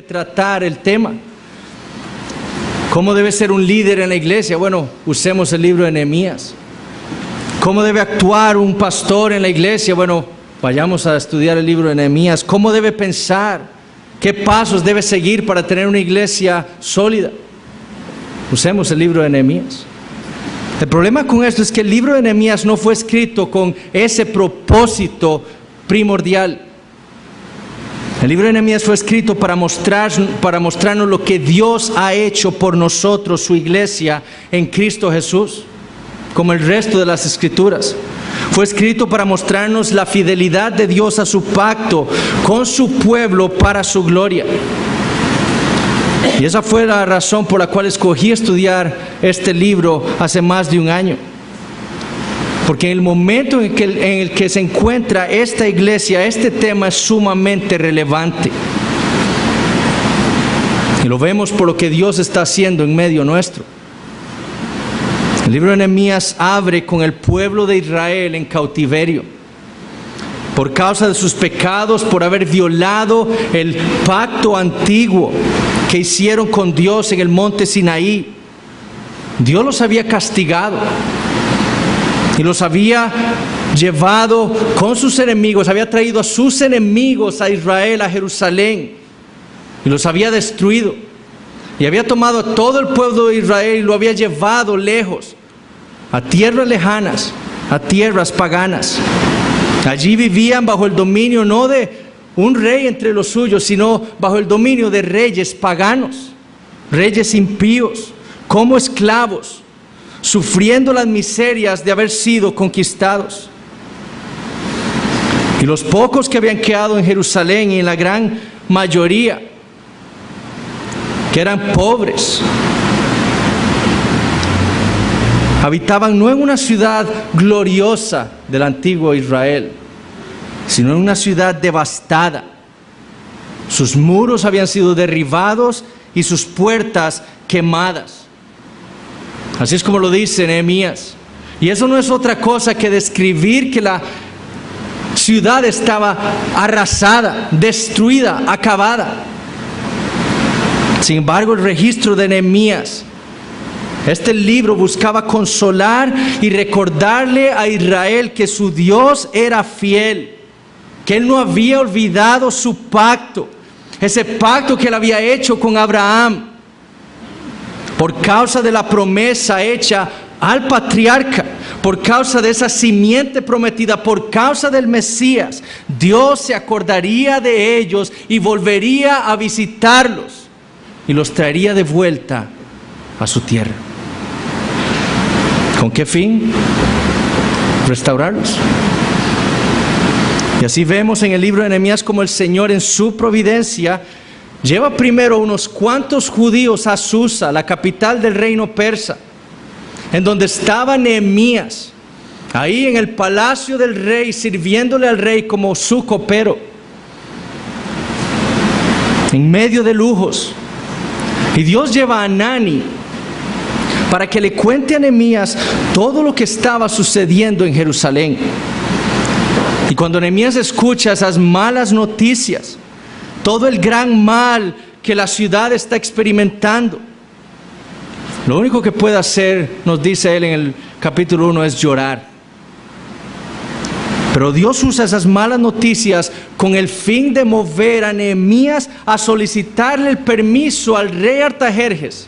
tratar el tema. ¿Cómo debe ser un líder en la iglesia? Bueno, usemos el libro de Nehemías. ¿Cómo debe actuar un pastor en la iglesia? Bueno, vayamos a estudiar el libro de Nehemías. ¿Cómo debe pensar? ¿Qué pasos debe seguir para tener una iglesia sólida? Usemos el libro de Nehemías. El problema con esto es que el libro de Nehemías no fue escrito con ese propósito primordial. El libro de Nehemías fue escrito para mostrarnos lo que Dios ha hecho por nosotros, su iglesia, en Cristo Jesús, como el resto de las Escrituras. Fue escrito para mostrarnos la fidelidad de Dios a su pacto con su pueblo para su gloria. Y esa fue la razón por la cual escogí estudiar este libro hace más de un año. Porque en el momento en el que se encuentra esta iglesia, este tema es sumamente relevante. Y lo vemos por lo que Dios está haciendo en medio nuestro. El libro de Nehemías abre con el pueblo de Israel en cautiverio. Por causa de sus pecados, por haber violado el pacto antiguo que hicieron con Dios en el monte Sinaí. Dios los había castigado. Y los había llevado con sus enemigos, había traído a sus enemigos a Israel, a Jerusalén, y los había destruido. Y había tomado a todo el pueblo de Israel y lo había llevado lejos, a tierras lejanas, a tierras paganas. Allí vivían bajo el dominio no de un rey entre los suyos, sino bajo el dominio de reyes paganos, reyes impíos, como esclavos, sufriendo las miserias de haber sido conquistados. Y los pocos que habían quedado en Jerusalén, y en la gran mayoría, que eran pobres, habitaban no en una ciudad gloriosa del antiguo Israel, sino en una ciudad devastada. Sus muros habían sido derribados y sus puertas quemadas. Así es como lo dice Nehemías. Y eso no es otra cosa que describir que la ciudad estaba arrasada, destruida, acabada. Sin embargo, el registro de Nehemías, este libro buscaba consolar y recordarle a Israel que su Dios era fiel, que Él no había olvidado su pacto, ese pacto que Él había hecho con Abraham. Por causa de la promesa hecha al patriarca, por causa de esa simiente prometida, por causa del Mesías, Dios se acordaría de ellos y volvería a visitarlos y los traería de vuelta a su tierra. ¿Con qué fin? Restaurarlos. Y así vemos en el libro de Nehemías como el Señor en su providencia lleva primero unos cuantos judíos a Susa, la capital del reino persa, en donde estaba Nehemías, ahí en el palacio del rey, sirviéndole al rey como su copero, en medio de lujos. Y Dios lleva a Hanani para que le cuente a Nehemías todo lo que estaba sucediendo en Jerusalén. Y cuando Nehemías escucha esas malas noticias, todo el gran mal que la ciudad está experimentando, lo único que puede hacer, nos dice él en el capítulo 1, es llorar. Pero Dios usa esas malas noticias con el fin de mover a Nehemías a solicitarle el permiso al rey Artajerjes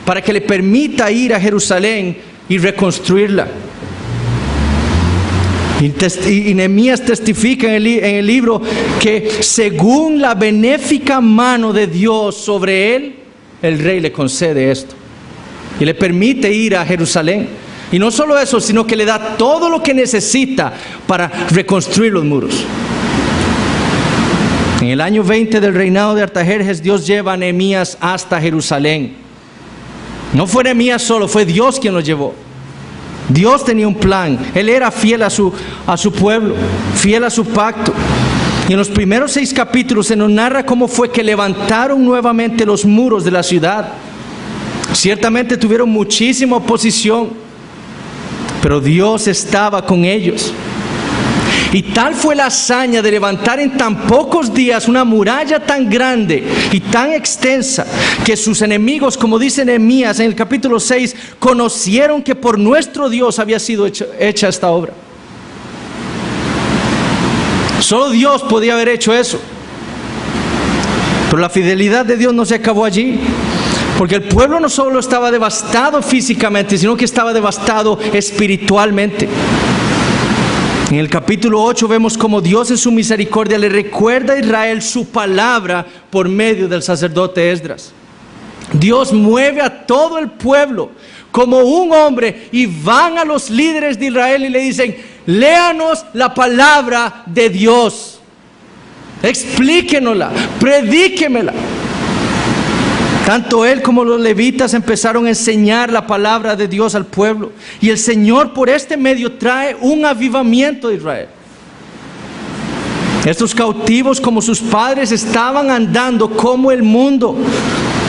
para que le permita ir a Jerusalén y reconstruirla. Y Nehemías testifica en el libro que según la benéfica mano de Dios sobre él, el rey le concede esto y le permite ir a Jerusalén. Y no solo eso, sino que le da todo lo que necesita para reconstruir los muros. En el año 20 del reinado de Artajerjes, Dios lleva a Nehemías hasta Jerusalén. No fue Nehemías solo, fue Dios quien lo llevó. Dios tenía un plan. Él era fiel a su pueblo, fiel a su pacto. Y en los primeros 6 capítulos se nos narra cómo fue que levantaron nuevamente los muros de la ciudad. Ciertamente tuvieron muchísima oposición, pero Dios estaba con ellos. Y tal fue la hazaña de levantar en tan pocos días una muralla tan grande y tan extensa que sus enemigos, como dice Nehemías en el capítulo 6, conocieron que por nuestro Dios había sido hecha esta obra. Solo Dios podía haber hecho eso. Pero la fidelidad de Dios no se acabó allí. Porque el pueblo no solo estaba devastado físicamente, sino que estaba devastado espiritualmente. En el capítulo 8 vemos cómo Dios en su misericordia le recuerda a Israel su palabra por medio del sacerdote Esdras. Dios mueve a todo el pueblo como un hombre y van a los líderes de Israel y le dicen: léanos la palabra de Dios, explíquenosla, predíquemela. Tanto él como los levitas empezaron a enseñar la palabra de Dios al pueblo. Y el Señor por este medio trae un avivamiento de Israel. Estos cautivos, como sus padres, estaban andando como el mundo.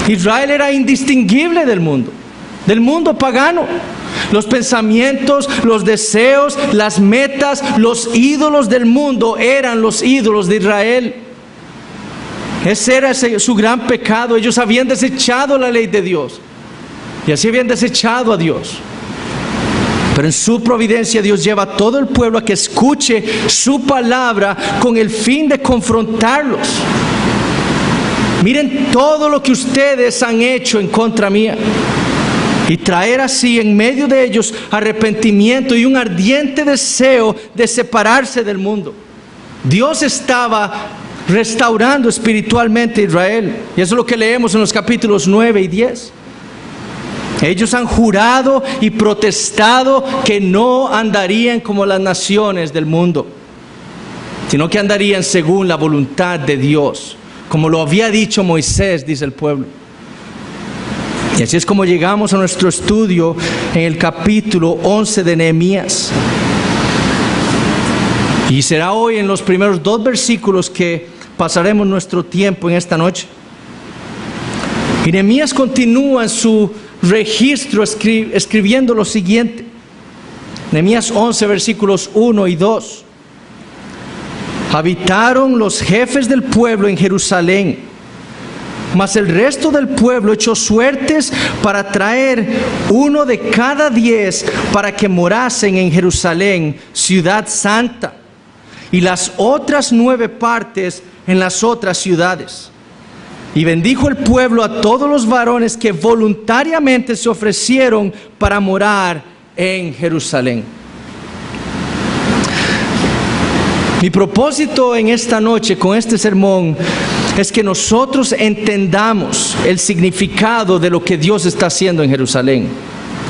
Israel era indistinguible del mundo pagano. Los pensamientos, los deseos, las metas, los ídolos del mundo eran los ídolos de Israel. Ese era su gran pecado. Ellos habían desechado la ley de Dios y así habían desechado a Dios. Pero en su providencia Dios lleva a todo el pueblo a que escuche su palabra con el fin de confrontarlos. Miren todo lo que ustedes han hecho en contra mía, y traer así en medio de ellos arrepentimiento y un ardiente deseo de separarse del mundo. Dios estaba restaurando espiritualmente a Israel, y eso es lo que leemos en los capítulos 9 y 10. Ellos han jurado y protestado que no andarían como las naciones del mundo, sino que andarían según la voluntad de Dios, como lo había dicho Moisés, dice el pueblo. Y así es como llegamos a nuestro estudio en el capítulo 11 de Nehemías. Y será hoy en los primeros 2 versículos que pasaremos nuestro tiempo en esta noche. Y Nehemías continúa en su registro escribiendo lo siguiente. Nehemías 11 versículos 1 y 2. Habitaron los jefes del pueblo en Jerusalén, mas el resto del pueblo echó suertes para traer 1 de cada 10 para que morasen en Jerusalén, ciudad santa, y las otras 9 partes en las otras ciudades. Y bendijo el pueblo a todos los varones que voluntariamente se ofrecieron para morar en Jerusalén. Mi propósito en esta noche con este sermón es que nosotros entendamos el significado de lo que Dios está haciendo en Jerusalén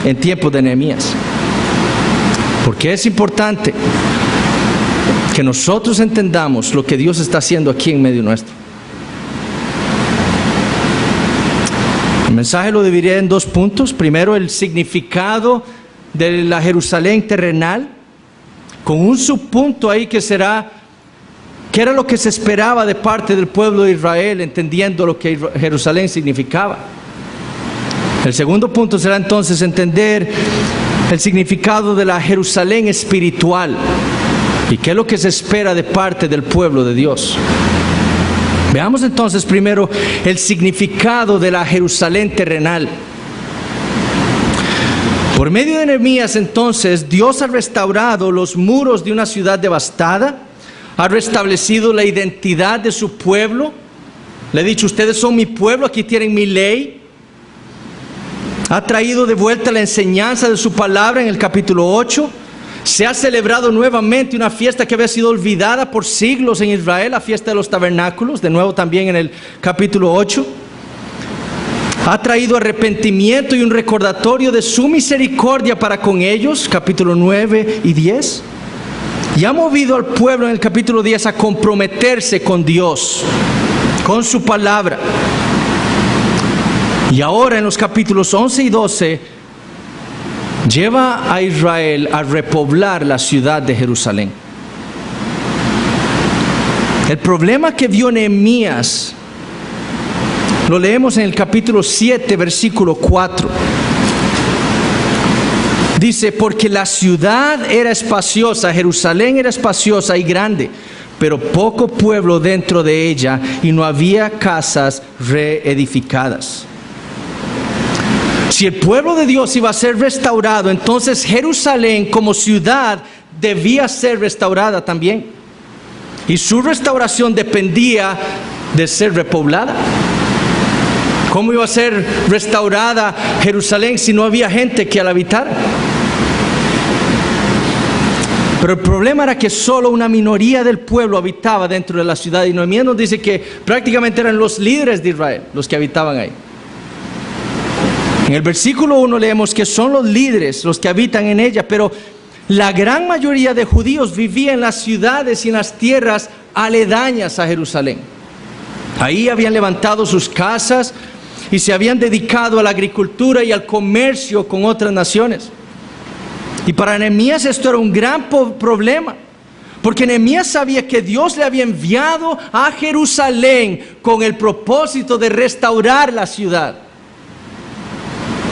en tiempos de Nehemías. Porque es importante que nosotros entendamos lo que Dios está haciendo aquí en medio nuestro. El mensaje lo dividiré en 2 puntos. Primero, el significado de la Jerusalén terrenal, con un subpunto ahí que será qué era lo que se esperaba de parte del pueblo de Israel, entendiendo lo que Jerusalén significaba. El segundo punto será entonces entender el significado de la Jerusalén espiritual y qué es lo que se espera de parte del pueblo de Dios. Veamos entonces primero el significado de la Jerusalén terrenal. Por medio de Nehemías entonces Dios ha restaurado los muros de una ciudad devastada, ha restablecido la identidad de su pueblo. Le he dicho: ustedes son mi pueblo, aquí tienen mi ley. Ha traído de vuelta la enseñanza de su palabra en el capítulo 8. Se ha celebrado nuevamente una fiesta que había sido olvidada por siglos en Israel, la fiesta de los tabernáculos, de nuevo también en el capítulo 8. Ha traído arrepentimiento y un recordatorio de su misericordia para con ellos, capítulo 9 y 10. Y ha movido al pueblo en el capítulo 10 a comprometerse con Dios, con su palabra. Y ahora en los capítulos 11 y 12 lleva a Israel a repoblar la ciudad de Jerusalén. El problema que vio Nehemías lo leemos en el capítulo 7, versículo 4. Dice, porque la ciudad era espaciosa, Jerusalén era espaciosa y grande, pero poco pueblo dentro de ella y no había casas reedificadas. Si el pueblo de Dios iba a ser restaurado, entonces Jerusalén como ciudad debía ser restaurada también. Y su restauración dependía de ser repoblada. ¿Cómo iba a ser restaurada Jerusalén si no había gente que la habitara? Pero el problema era que solo una minoría del pueblo habitaba dentro de la ciudad. Y Nehemías nos dice que prácticamente eran los líderes de Israel los que habitaban ahí. En el versículo 1 leemos que son los líderes los que habitan en ella, pero la gran mayoría de judíos vivía en las ciudades y en las tierras aledañas a Jerusalén. Ahí habían levantado sus casas y se habían dedicado a la agricultura y al comercio con otras naciones. Y para Nehemías esto era un gran problema, porque Nehemías sabía que Dios le había enviado a Jerusalén con el propósito de restaurar la ciudad.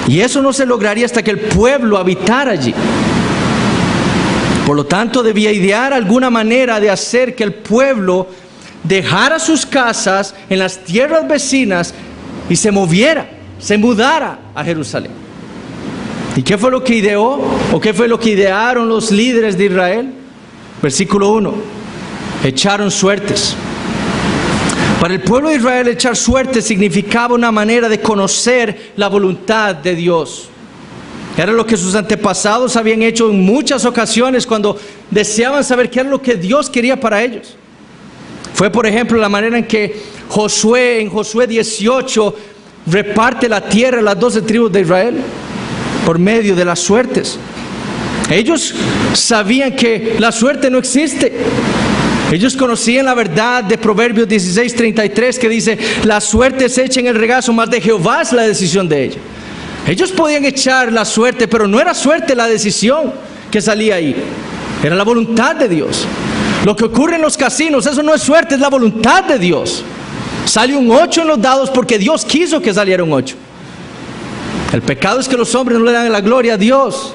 Y eso no se lograría hasta que el pueblo habitara allí. Por lo tanto, debía idear alguna manera de hacer que el pueblo dejara sus casas en las tierras vecinas y se mudara a Jerusalén. ¿Y qué fue lo que ideó? ¿O qué fue lo que idearon los líderes de Israel? Versículo 1. Echaron suertes. Para el pueblo de Israel, echar suertes significaba una manera de conocer la voluntad de Dios. Era lo que sus antepasados habían hecho en muchas ocasiones cuando deseaban saber qué era lo que Dios quería para ellos. Fue, por ejemplo, la manera en que Josué, en Josué 18, reparte la tierra a las 12 tribus de Israel por medio de las suertes. Ellos sabían que la suerte no existe. Ellos conocían la verdad de Proverbios 16:33 que dice: la suerte se echa en el regazo, mas de Jehová es la decisión de ella. Ellos podían echar la suerte, pero no era suerte la decisión que salía ahí. Era la voluntad de Dios. Lo que ocurre en los casinos, eso no es suerte, es la voluntad de Dios. Sale un 8 en los dados porque Dios quiso que saliera un 8. El pecado es que los hombres no le dan la gloria a Dios.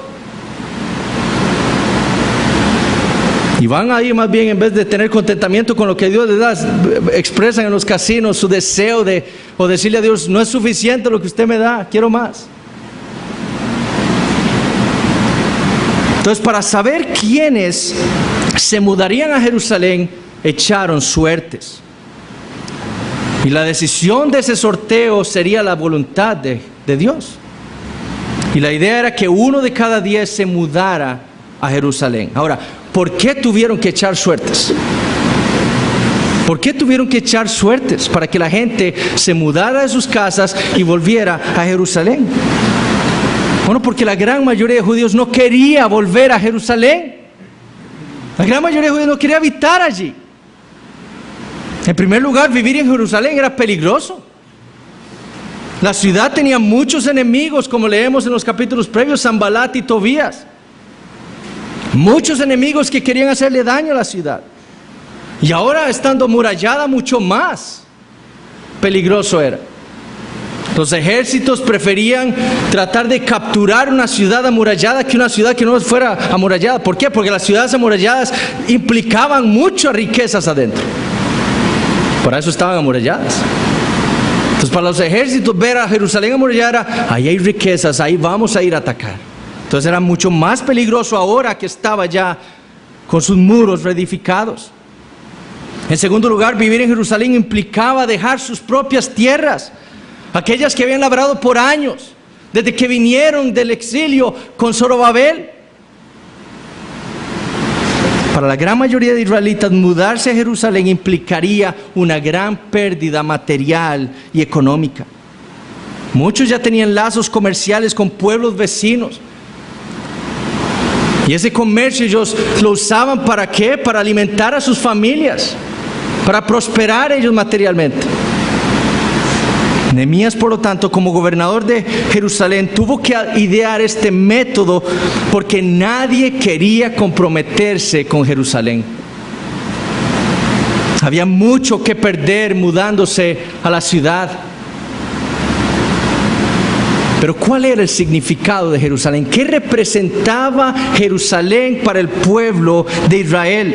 Y van ahí más bien, en vez de tener contentamiento con lo que Dios les da, expresan en los casinos su deseo o decirle a Dios: no es suficiente lo que usted me da, quiero más. Entonces, para saber quiénes se mudarían a Jerusalén, echaron suertes. Y la decisión de ese sorteo sería la voluntad de Dios. Y la idea era que 1 de cada 10 se mudara a Jerusalén. Ahora, ¿por qué tuvieron que echar suertes? ¿Por qué tuvieron que echar suertes? Para que la gente se mudara de sus casas y volviera a Jerusalén. Bueno, porque la gran mayoría de judíos no quería volver a Jerusalén. La gran mayoría de judíos no quería habitar allí. En primer lugar, vivir en Jerusalén era peligroso. La ciudad tenía muchos enemigos, como leemos en los capítulos previos, Sanbalat y Tobías. Muchos enemigos que querían hacerle daño a la ciudad. Y ahora, estando amurallada, mucho más peligroso era. Los ejércitos preferían tratar de capturar una ciudad amurallada que una ciudad que no fuera amurallada. ¿Por qué? Porque las ciudades amuralladas implicaban muchas riquezas adentro. Por eso estaban amuralladas. Entonces, para los ejércitos, ver a Jerusalén amurallada, ahí hay riquezas, ahí vamos a ir a atacar. Entonces era mucho más peligroso ahora que estaba ya con sus muros reedificados. En segundo lugar, vivir en Jerusalén implicaba dejar sus propias tierras, aquellas que habían labrado por años, desde que vinieron del exilio con Zorobabel. Para la gran mayoría de israelitas, mudarse a Jerusalén implicaría una gran pérdida material y económica. Muchos ya tenían lazos comerciales con pueblos vecinos. Y ese comercio ellos lo usaban ¿para qué? Para alimentar a sus familias, para prosperar ellos materialmente. Nehemías, por lo tanto, como gobernador de Jerusalén, tuvo que idear este método porque nadie quería comprometerse con Jerusalén. Había mucho que perder mudándose a la ciudad. Pero ¿cuál era el significado de Jerusalén? ¿Qué representaba Jerusalén para el pueblo de Israel?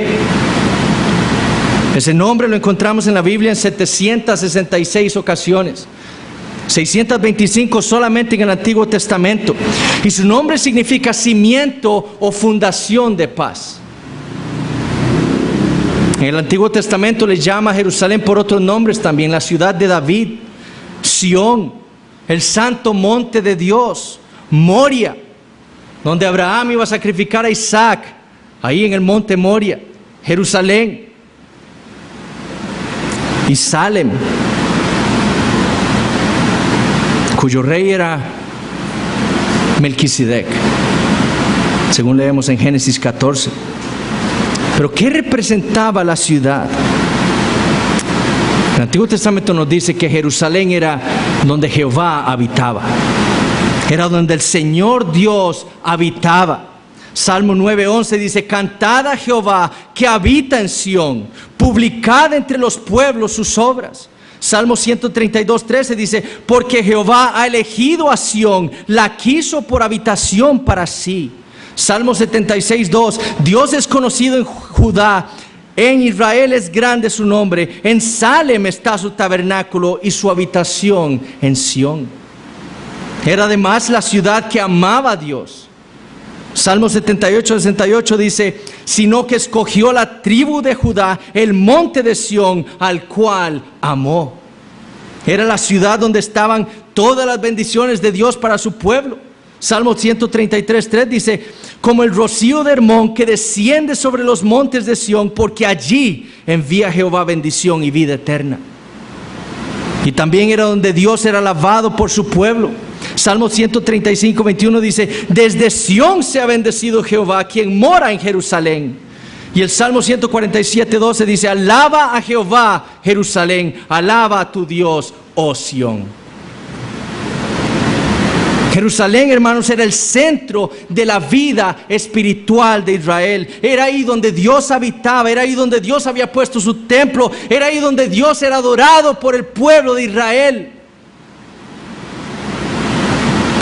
Ese nombre lo encontramos en la Biblia en 766 ocasiones. 625 solamente en el Antiguo Testamento. Y su nombre significa cimiento o fundación de paz. En el Antiguo Testamento le llama a Jerusalén por otros nombres también: la ciudad de David, Sión, el santo monte de Dios, Moria, donde Abraham iba a sacrificar a Isaac, ahí en el monte Moria, Jerusalén, y Salem, cuyo rey era Melquisedec, según leemos en Génesis 14. Pero ¿qué representaba la ciudad? El Antiguo Testamento nos dice que Jerusalén era donde Jehová habitaba, era donde el Señor Dios habitaba. Salmo 9:11 dice: cantad a Jehová que habita en Sión, publicad entre los pueblos sus obras. Salmo 132:13 dice: porque Jehová ha elegido a Sión, la quiso por habitación para sí. Salmo 76:2: Dios es conocido en Judá, en Israel es grande su nombre, en Salem está su tabernáculo y su habitación en Sión. Era además la ciudad que amaba a Dios. Salmo 78:68 dice: sino que escogió la tribu de Judá, el monte de Sión, al cual amó. Era la ciudad donde estaban todas las bendiciones de Dios para su pueblo. Salmo 133:3 dice: como el rocío de Hermón que desciende sobre los montes de Sión, porque allí envía Jehová bendición y vida eterna. Y también era donde Dios era alabado por su pueblo. Salmo 135:21 dice: desde Sión se ha bendecido Jehová, quien mora en Jerusalén. Y el Salmo 147:12 dice: alaba a Jehová, Jerusalén, alaba a tu Dios, oh Sión. Jerusalén, hermanos, era el centro de la vida espiritual de Israel. Era ahí donde Dios habitaba, era ahí donde Dios había puesto su templo, era ahí donde Dios era adorado por el pueblo de Israel.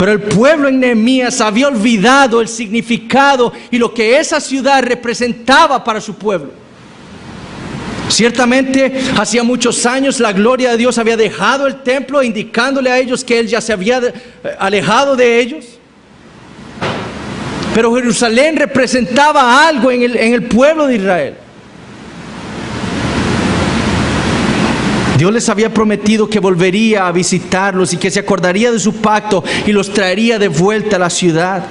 Pero el pueblo en Nehemías había olvidado el significado y lo que esa ciudad representaba para su pueblo. Ciertamente, hacía muchos años la gloria de Dios había dejado el templo, indicándole a ellos que Él ya se había alejado de ellos. Pero Jerusalén representaba algo en el pueblo de Israel. Dios les había prometido que volvería a visitarlos y que se acordaría de su pacto y los traería de vuelta a la ciudad.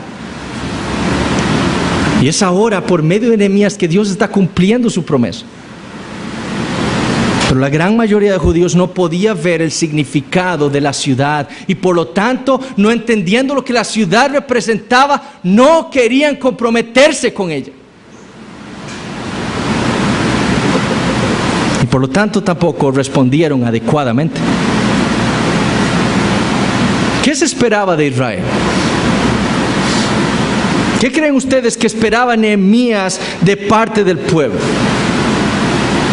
Y es ahora, por medio de Nehemías, que Dios está cumpliendo su promesa. Pero la gran mayoría de judíos no podía ver el significado de la ciudad y por lo tanto, no entendiendo lo que la ciudad representaba, no querían comprometerse con ella. Y por lo tanto tampoco respondieron adecuadamente. ¿Qué se esperaba de Israel? ¿Qué creen ustedes que esperaba Nehemías de parte del pueblo?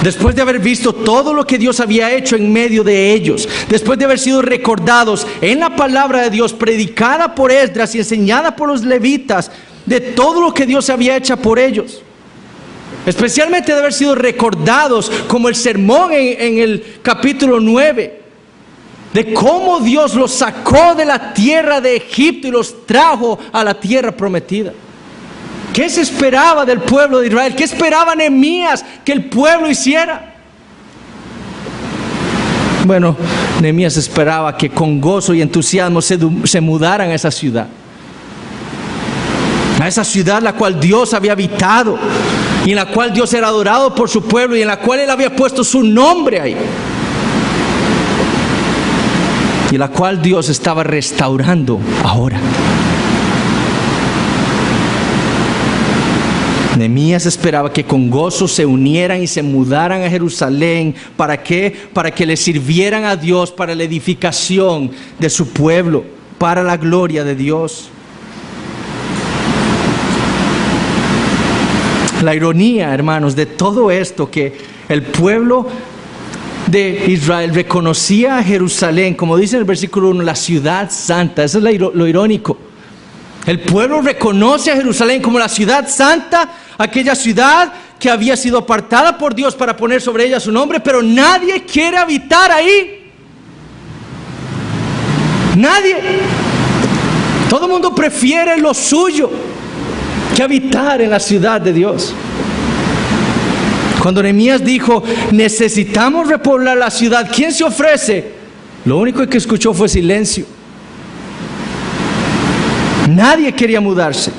Después de haber visto todo lo que Dios había hecho en medio de ellos, después de haber sido recordados en la palabra de Dios, predicada por Esdras y enseñada por los levitas, de todo lo que Dios había hecho por ellos, especialmente de haber sido recordados como el sermón en el capítulo 9, de cómo Dios los sacó de la tierra de Egipto y los trajo a la tierra prometida. ¿Qué se esperaba del pueblo de Israel? ¿Qué esperaba Nehemías que el pueblo hiciera? Bueno, Nehemías esperaba que con gozo y entusiasmo se mudaran a esa ciudad. A esa ciudad la cual Dios había habitado y en la cual Dios era adorado por su pueblo y en la cual Él había puesto su nombre ahí. Y la cual Dios estaba restaurando ahora. Nehemías esperaba que con gozo se unieran y se mudaran a Jerusalén. ¿Para qué? Para que le sirvieran a Dios para la edificación de su pueblo, para la gloria de Dios. La ironía, hermanos, de todo esto, que el pueblo de Israel reconocía a Jerusalén, como dice en el versículo 1, la ciudad santa. Eso es lo irónico. El pueblo reconoce a Jerusalén como la ciudad santa, aquella ciudad que había sido apartada por Dios para poner sobre ella su nombre, pero nadie quiere habitar ahí. Nadie. Todo el mundo prefiere lo suyo que habitar en la ciudad de Dios. Cuando Nehemías dijo, necesitamos repoblar la ciudad, ¿quién se ofrece? Lo único que escuchó fue silencio. Nadie quería mudarse.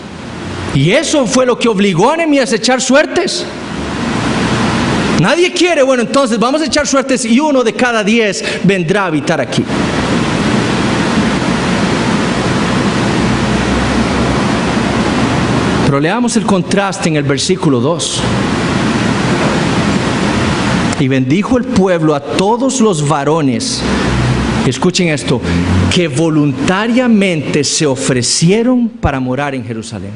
Y eso fue lo que obligó a Nehemías a echar suertes. Nadie quiere, bueno, entonces vamos a echar suertes y 1 de cada 10 vendrá a habitar aquí. Pero leamos el contraste en el versículo 2. Y bendijo el pueblo a todos los varones, escuchen esto, que voluntariamente se ofrecieron para morar en Jerusalén.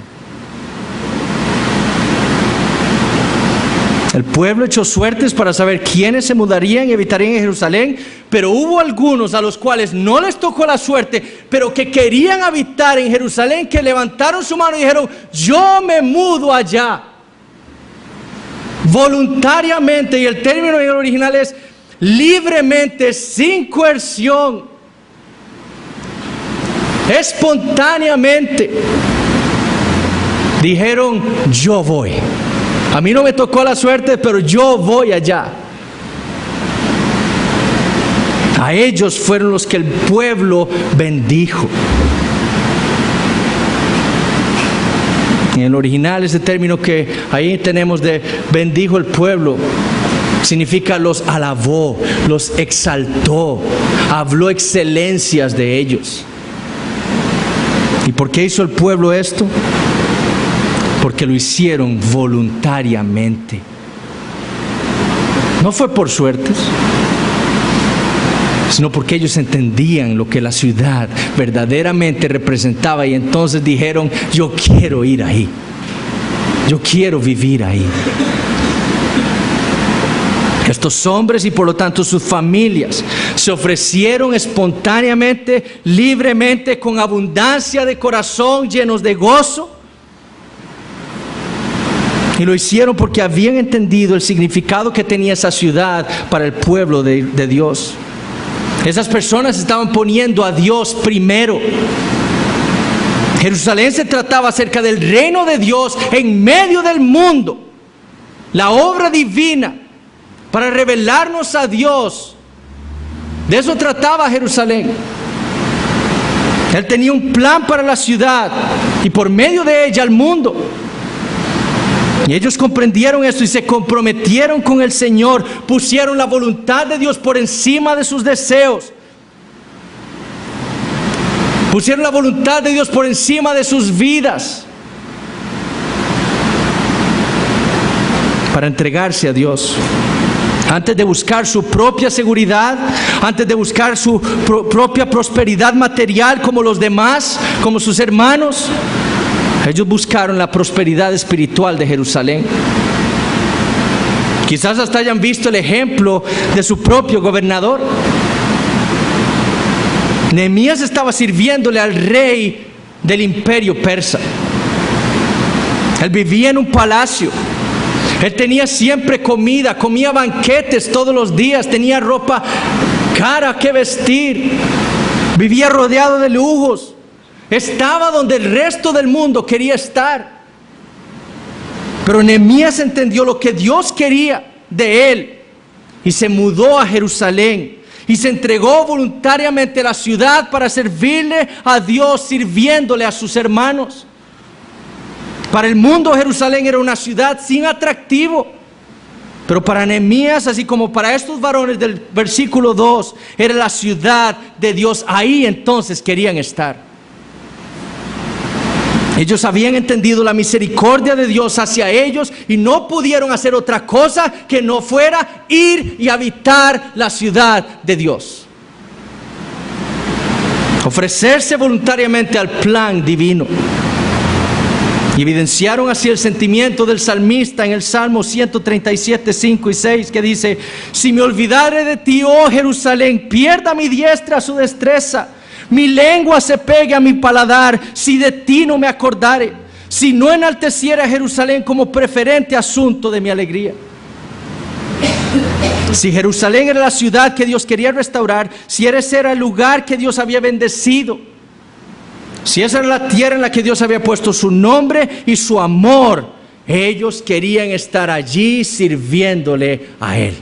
El pueblo echó suertes para saber quiénes se mudarían y habitarían en Jerusalén, pero hubo algunos a los cuales no les tocó la suerte, pero que querían habitar en Jerusalén, que levantaron su mano y dijeron, yo me mudo allá. Voluntariamente, y el término en el original es libremente, sin coerción, espontáneamente, dijeron, yo voy. A mí no me tocó la suerte, pero yo voy allá. A ellos fueron los que el pueblo bendijo. En el original, ese término que ahí tenemos de bendijo el pueblo, significa los alabó, los exaltó, habló excelencias de ellos. ¿Y por qué hizo el pueblo esto? Porque lo hicieron voluntariamente. No fue por suertes, sino porque ellos entendían lo que la ciudad verdaderamente representaba y entonces dijeron, yo quiero ir ahí, yo quiero vivir ahí. Estos hombres y por lo tanto sus familias se ofrecieron espontáneamente, libremente, con abundancia de corazón, llenos de gozo. Y lo hicieron porque habían entendido el significado que tenía esa ciudad para el pueblo de Dios. Esas personas estaban poniendo a Dios primero. Jerusalén se trataba acerca del reino de Dios en medio del mundo. La obra divina para revelarnos a Dios. De eso trataba Jerusalén. Él tenía un plan para la ciudad y por medio de ella al mundo. Y ellos comprendieron esto y se comprometieron con el Señor, pusieron la voluntad de Dios por encima de sus deseos, pusieron la voluntad de Dios por encima de sus vidas, para entregarse a Dios. Antes de buscar su propia seguridad, antes de buscar su propia prosperidad material como los demás, como sus hermanos, ellos buscaron la prosperidad espiritual de Jerusalén. Quizás hasta hayan visto el ejemplo de su propio gobernador. Nehemías estaba sirviéndole al rey del imperio persa. Él vivía en un palacio. Él tenía siempre comida, comía banquetes todos los días, tenía ropa cara que vestir, vivía rodeado de lujos. Estaba donde el resto del mundo quería estar. Pero Nehemías entendió lo que Dios quería de él y se mudó a Jerusalén y se entregó voluntariamente a la ciudad para servirle a Dios, sirviéndole a sus hermanos. Para el mundo Jerusalén era una ciudad sin atractivo, pero para Nehemías, así como para estos varones del versículo 2, era la ciudad de Dios. Ahí entonces querían estar. Ellos habían entendido la misericordia de Dios hacia ellos y no pudieron hacer otra cosa que no fuera ir y habitar la ciudad de Dios. Ofrecerse voluntariamente al plan divino. Y evidenciaron así el sentimiento del salmista en el Salmo 137, 5 y 6, que dice: si me olvidare de ti, oh Jerusalén, pierda mi diestra su destreza, mi lengua se pegue a mi paladar, si de ti no me acordare, si no enalteciera a Jerusalén como preferente asunto de mi alegría. Si Jerusalén era la ciudad que Dios quería restaurar, si ese era el lugar que Dios había bendecido, si esa era la tierra en la que Dios había puesto su nombre y su amor, ellos querían estar allí sirviéndole a Él.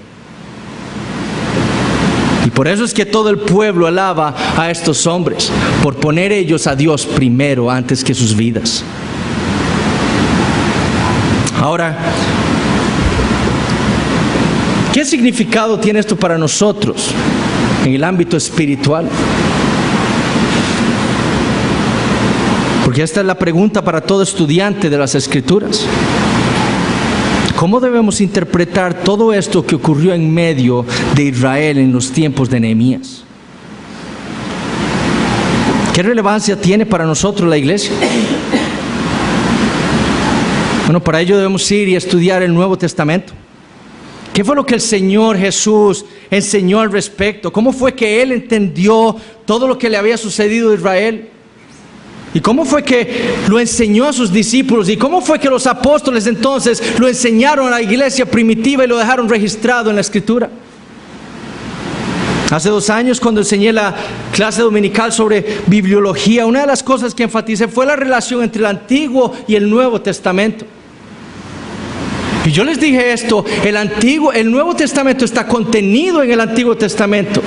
Y por eso es que todo el pueblo alaba a estos hombres, por poner ellos a Dios primero antes que sus vidas. Ahora, ¿qué significado tiene esto para nosotros en el ámbito espiritual? Porque esta es la pregunta para todo estudiante de las Escrituras. ¿Cómo debemos interpretar todo esto que ocurrió en medio de Israel en los tiempos de Nehemías? ¿Qué relevancia tiene para nosotros la iglesia? Bueno, para ello debemos ir y estudiar el Nuevo Testamento. ¿Qué fue lo que el Señor Jesús enseñó al respecto? ¿Cómo fue que Él entendió todo lo que le había sucedido a Israel? ¿Y cómo fue que lo enseñó a sus discípulos? ¿Y cómo fue que los apóstoles entonces lo enseñaron a la iglesia primitiva y lo dejaron registrado en la Escritura? Hace 2 años, cuando enseñé la clase dominical sobre bibliología, una de las cosas que enfaticé fue la relación entre el Antiguo y el Nuevo Testamento. Y yo les dije esto: el Nuevo Testamento está contenido en el Antiguo Testamento,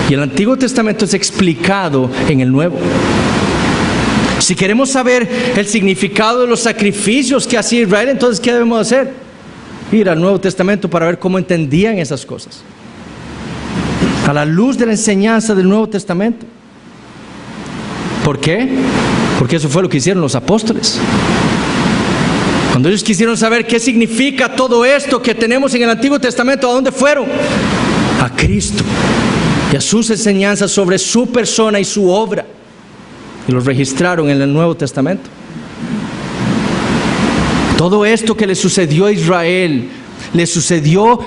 y el Antiguo Testamento es explicado en el Nuevo. Si queremos saber el significado de los sacrificios que hacía Israel, entonces ¿qué debemos hacer? Ir al Nuevo Testamento para ver cómo entendían esas cosas, a la luz de la enseñanza del Nuevo Testamento. ¿Por qué? Porque eso fue lo que hicieron los apóstoles. Cuando ellos quisieron saber qué significa todo esto que tenemos en el Antiguo Testamento, ¿a dónde fueron? A Cristo y a sus enseñanzas sobre su persona y su obra, y los registraron en el Nuevo Testamento. Todo esto que le sucedió a Israel, le sucedió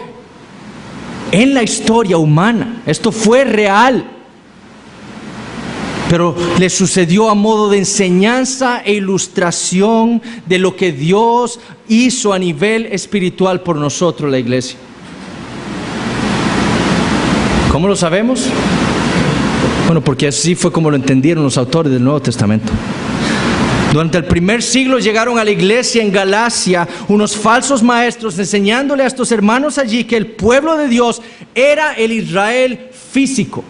en la historia humana. Esto fue real, pero le sucedió a modo de enseñanza e ilustración de lo que Dios hizo a nivel espiritual por nosotros, la iglesia. ¿Cómo lo sabemos? Bueno, porque así fue como lo entendieron los autores del Nuevo Testamento. Durante el primer siglo llegaron a la iglesia en Galacia unos falsos maestros enseñándole a estos hermanos allí que el pueblo de Dios era el Israel físico,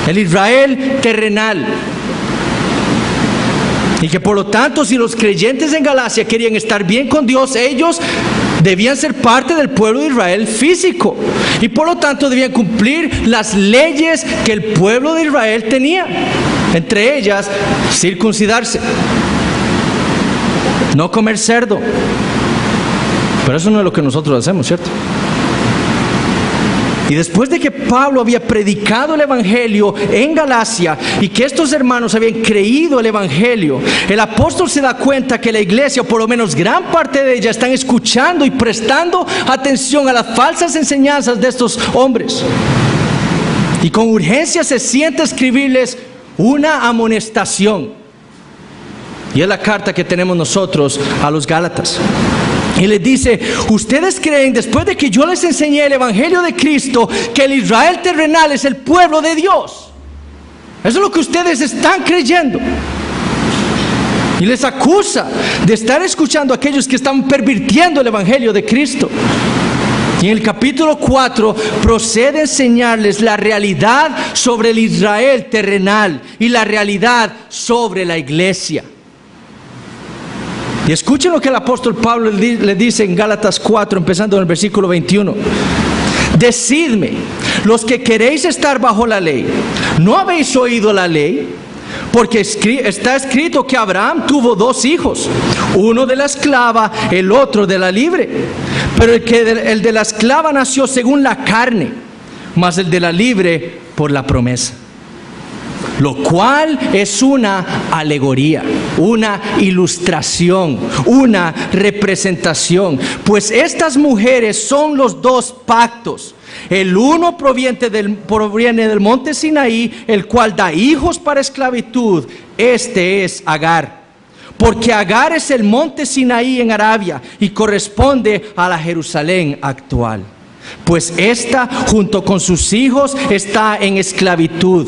el Israel terrenal, y que por lo tanto, si los creyentes en Galacia querían estar bien con Dios, ellos debían ser parte del pueblo de Israel físico, y por lo tanto debían cumplir las leyes que el pueblo de Israel tenía, entre ellas circuncidarse, no comer cerdo. Pero eso no es lo que nosotros hacemos, ¿cierto? Y después de que Pablo había predicado el Evangelio en Galacia y que estos hermanos habían creído el Evangelio, el apóstol se da cuenta que la iglesia, o por lo menos gran parte de ella, están escuchando y prestando atención a las falsas enseñanzas de estos hombres. Y con urgencia se siente escribirles una amonestación. Y es la carta que tenemos nosotros a los Gálatas. Y les dice: ustedes creen, después de que yo les enseñé el Evangelio de Cristo, que el Israel terrenal es el pueblo de Dios. Eso es lo que ustedes están creyendo. Y les acusa de estar escuchando a aquellos que están pervirtiendo el Evangelio de Cristo. Y en el capítulo 4 procede a enseñarles la realidad sobre el Israel terrenal y la realidad sobre la iglesia. Y escuchen lo que el apóstol Pablo le dice en Gálatas 4, empezando en el versículo 21. Decidme, los que queréis estar bajo la ley, ¿no habéis oído la ley? Porque está escrito que Abraham tuvo 2 hijos, uno de la esclava, el otro de la libre. Pero el de la esclava nació según la carne, mas el de la libre por la promesa. lo cual es una alegoría, una ilustración, una representación. Pues estas mujeres son los dos pactos. El uno proviene del monte Sinaí, el cual da hijos para esclavitud. Este es Agar. Porque Agar es el monte Sinaí en Arabia y corresponde a la Jerusalén actual. Pues esta, junto con sus hijos, está en esclavitud.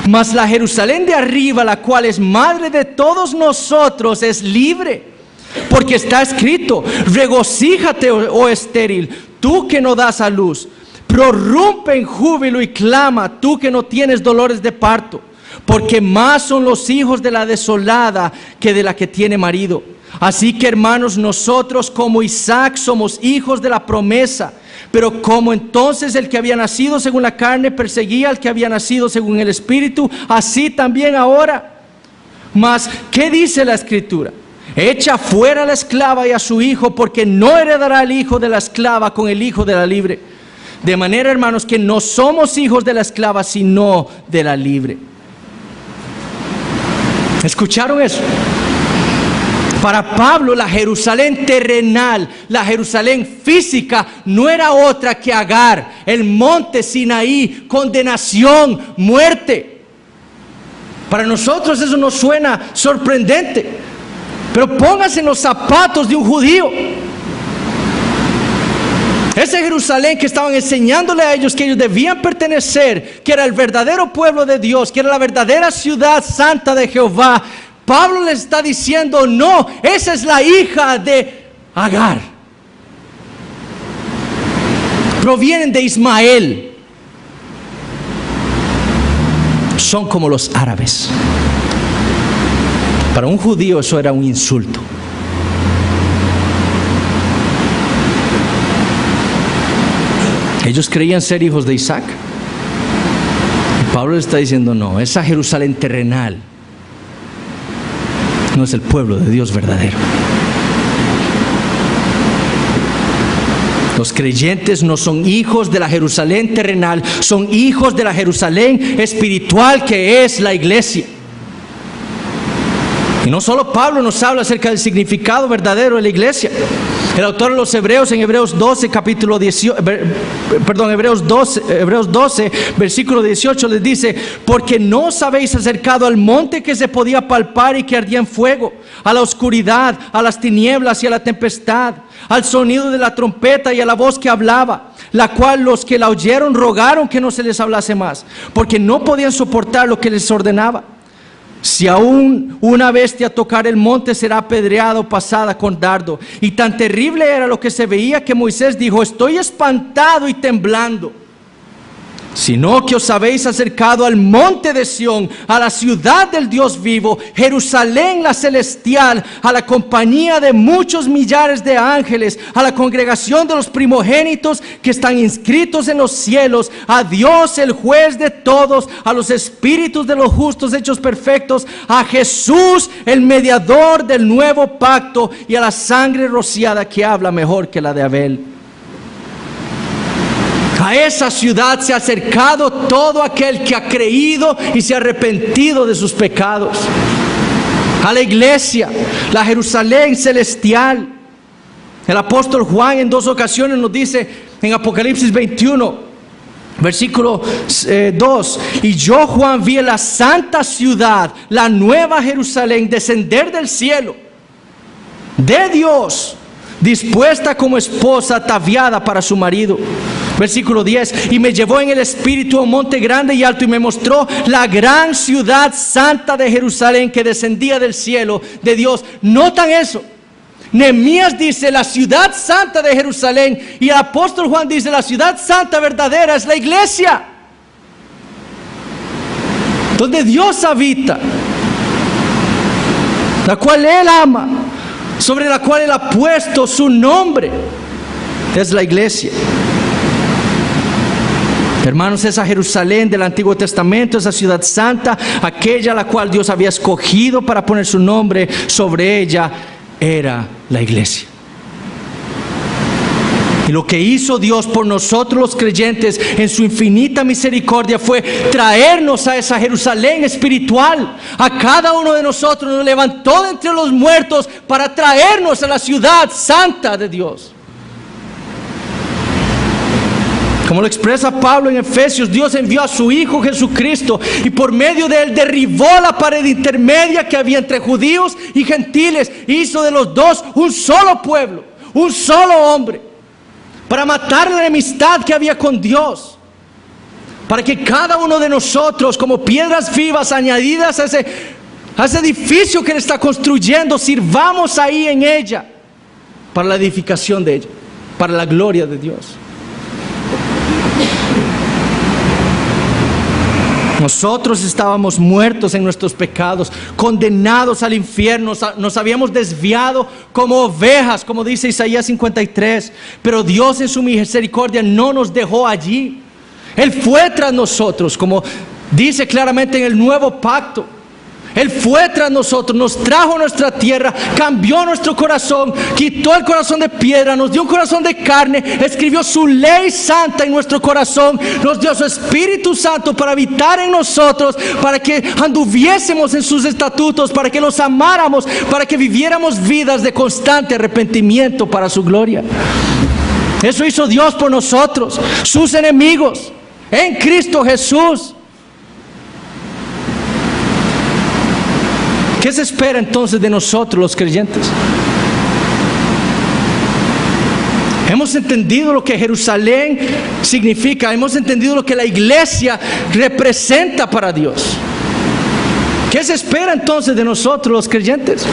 Mas la Jerusalén de arriba, la cual es madre de todos nosotros, es libre. Porque está escrito: regocíjate, oh estéril, tú que no das a luz. Prorrumpe en júbilo y clama, tú que no tienes dolores de parto. Porque más son los hijos de la desolada que de la que tiene marido. Así que, hermanos, nosotros como Isaac somos hijos de la promesa. Pero como entonces el que había nacido según la carne perseguía al que había nacido según el Espíritu, así también ahora. Mas, ¿qué dice la Escritura? Echa fuera a la esclava y a su hijo, porque no heredará el hijo de la esclava con el hijo de la libre. De manera, hermanos, que no somos hijos de la esclava, sino de la libre. ¿Escucharon eso? Para Pablo, la Jerusalén terrenal, la Jerusalén física, no era otra que Agar, el monte Sinaí, condenación, muerte. Para nosotros eso nos suena sorprendente, pero pónganse en los zapatos de un judío. Ese Jerusalén que estaban enseñándole a ellos que ellos debían pertenecer, que era el verdadero pueblo de Dios, que era la verdadera ciudad santa de Jehová, Pablo les está diciendo: no, esa es la hija de Agar. Provienen de Ismael. Son como los árabes. Para un judío eso era un insulto. Ellos creían ser hijos de Isaac. Y Pablo les está diciendo: no, esa Jerusalén terrenal no es el pueblo de Dios verdadero. Los creyentes no son hijos de la Jerusalén terrenal, son hijos de la Jerusalén espiritual, que es la iglesia. Y no solo Pablo nos habla acerca del significado verdadero de la iglesia. El autor de los Hebreos, en Hebreos 12, Hebreos 12, versículo 18, les dice: porque no os habéis acercado al monte que se podía palpar y que ardía en fuego, a la oscuridad, a las tinieblas y a la tempestad, al sonido de la trompeta y a la voz que hablaba, la cual los que la oyeron rogaron que no se les hablase más, porque no podían soportar lo que les ordenaba. Si aún una bestia tocar el monte, será apedreado, pasada con dardo. Y tan terrible era lo que se veía que Moisés dijo: estoy espantado y temblando. Sino que os habéis acercado al monte de Sión, a la ciudad del Dios vivo, Jerusalén la celestial, a la compañía de muchos millares de ángeles, a la congregación de los primogénitos que están inscritos en los cielos, a Dios el juez de todos, a los espíritus de los justos hechos perfectos, a Jesús el mediador del nuevo pacto, y a la sangre rociada que habla mejor que la de Abel. A esa ciudad se ha acercado todo aquel que ha creído y se ha arrepentido de sus pecados. A la iglesia, la Jerusalén celestial. El apóstol Juan en 2 ocasiones nos dice en Apocalipsis 21, versículo 2: y yo, Juan, vi la santa ciudad, la nueva Jerusalén, descender del cielo de Dios, dispuesta como esposa ataviada para su marido. Versículo 10: y me llevó en el espíritu a un monte grande y alto, y me mostró la gran ciudad santa de Jerusalén, que descendía del cielo de Dios. ¿Notan eso? Nehemías dice la ciudad santa de Jerusalén, y el apóstol Juan dice la ciudad santa verdadera es la iglesia, donde Dios habita, la cual Él ama, sobre la cual Él ha puesto su nombre. Es la iglesia. Hermanos, esa Jerusalén del Antiguo Testamento, esa ciudad santa, aquella a la cual Dios había escogido para poner su nombre sobre ella, era la iglesia. Y lo que hizo Dios por nosotros los creyentes en su infinita misericordia fue traernos a esa Jerusalén espiritual. A cada uno de nosotros nos levantó de entre los muertos para traernos a la ciudad santa de Dios. Como lo expresa Pablo en Efesios, Dios envió a su Hijo Jesucristo y por medio de él derribó la pared intermedia que había entre judíos y gentiles. Hizo de los dos un solo pueblo, un solo hombre, para matar la enemistad que había con Dios, para que cada uno de nosotros, como piedras vivas añadidas a ese edificio que él está construyendo, sirvamos ahí en ella, para la edificación de ella, para la gloria de Dios. Nosotros estábamos muertos en nuestros pecados, condenados al infierno, nos habíamos desviado como ovejas, como dice Isaías 53, pero Dios en su misericordia no nos dejó allí. Él fue tras nosotros, como dice claramente en el nuevo pacto. Él fue tras nosotros, nos trajo a nuestra tierra, cambió nuestro corazón, quitó el corazón de piedra, nos dio un corazón de carne, escribió su ley santa en nuestro corazón, nos dio su Espíritu Santo para habitar en nosotros, para que anduviésemos en sus estatutos, para que los amáramos, para que viviéramos vidas de constante arrepentimiento para su gloria. Eso hizo Dios por nosotros, sus enemigos, en Cristo Jesús. ¿Qué se espera entonces de nosotros los creyentes? Hemos entendido lo que Jerusalén significa, hemos entendido lo que la iglesia representa para Dios. ¿Qué se espera entonces de nosotros los creyentes?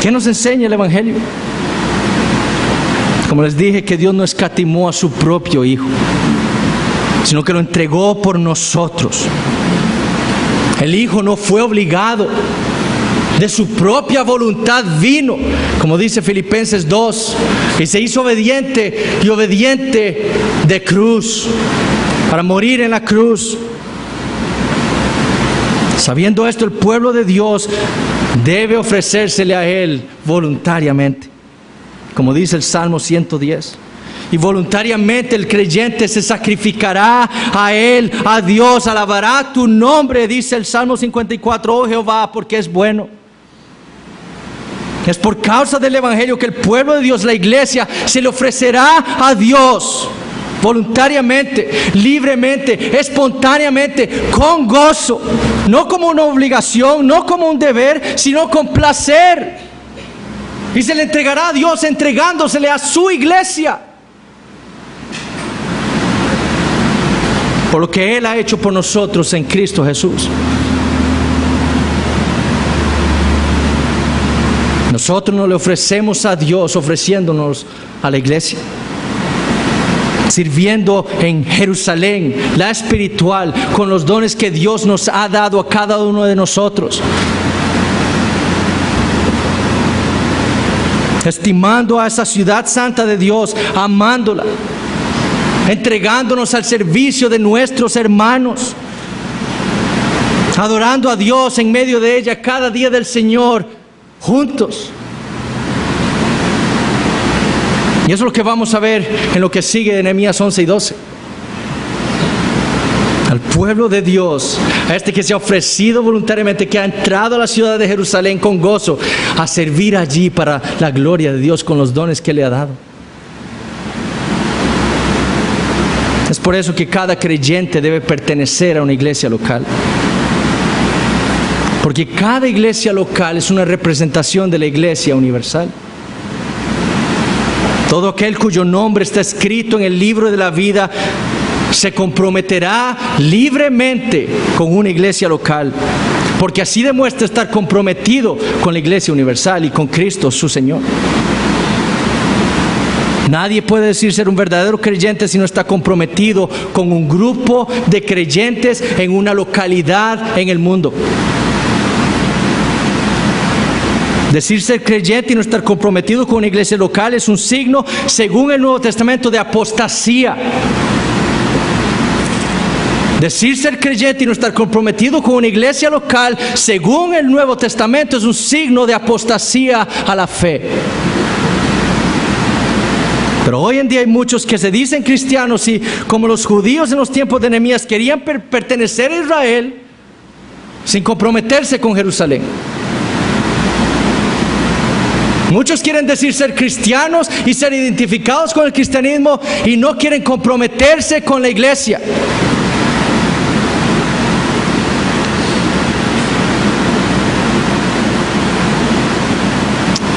¿Qué nos enseña el Evangelio? Como les dije, que Dios no escatimó a su propio Hijo, sino que lo entregó por nosotros. El Hijo no fue obligado, de su propia voluntad vino, como dice Filipenses 2, y se hizo obediente y obediente de cruz, para morir en la cruz. Sabiendo esto, el pueblo de Dios debe ofrecérsele a Él voluntariamente, como dice el Salmo 110. Y voluntariamente el creyente se sacrificará a Él, a Dios, alabará tu nombre, dice el Salmo 54, oh Jehová, porque es bueno. Es por causa del Evangelio que el pueblo de Dios, la iglesia, se le ofrecerá a Dios voluntariamente, libremente, espontáneamente, con gozo, no como una obligación, no como un deber, sino con placer. Y se le entregará a Dios entregándosele a su iglesia, por lo que Él ha hecho por nosotros en Cristo Jesús. Nosotros nos le ofrecemos a Dios, ofreciéndonos a la iglesia, sirviendo en Jerusalén, la espiritual, con los dones que Dios nos ha dado a cada uno de nosotros, estimando a esa ciudad santa de Dios, amándola, entregándonos al servicio de nuestros hermanos, adorando a Dios en medio de ella cada día del Señor, juntos. Y eso es lo que vamos a ver en lo que sigue de Nehemías 11 y 12. Al pueblo de Dios, a este que se ha ofrecido voluntariamente, que ha entrado a la ciudad de Jerusalén con gozo, a servir allí para la gloria de Dios con los dones que le ha dado. Es por eso que cada creyente debe pertenecer a una iglesia local. Porque cada iglesia local es una representación de la iglesia universal. Todo aquel cuyo nombre está escrito en el libro de la vida se comprometerá libremente con una iglesia local, porque así demuestra estar comprometido con la iglesia universal y con Cristo su Señor. Nadie puede decir ser un verdadero creyente si no está comprometido con un grupo de creyentes en una localidad en el mundo. Decir ser creyente y no estar comprometido con una iglesia local es un signo, según el Nuevo Testamento, de apostasía. Decir ser creyente y no estar comprometido con una iglesia local, según el Nuevo Testamento, es un signo de apostasía a la fe. Pero hoy en día hay muchos que se dicen cristianos y, como los judíos en los tiempos de Nehemías, querían pertenecer a Israel sin comprometerse con Jerusalén. Muchos quieren decir ser cristianos y ser identificados con el cristianismo y no quieren comprometerse con la iglesia.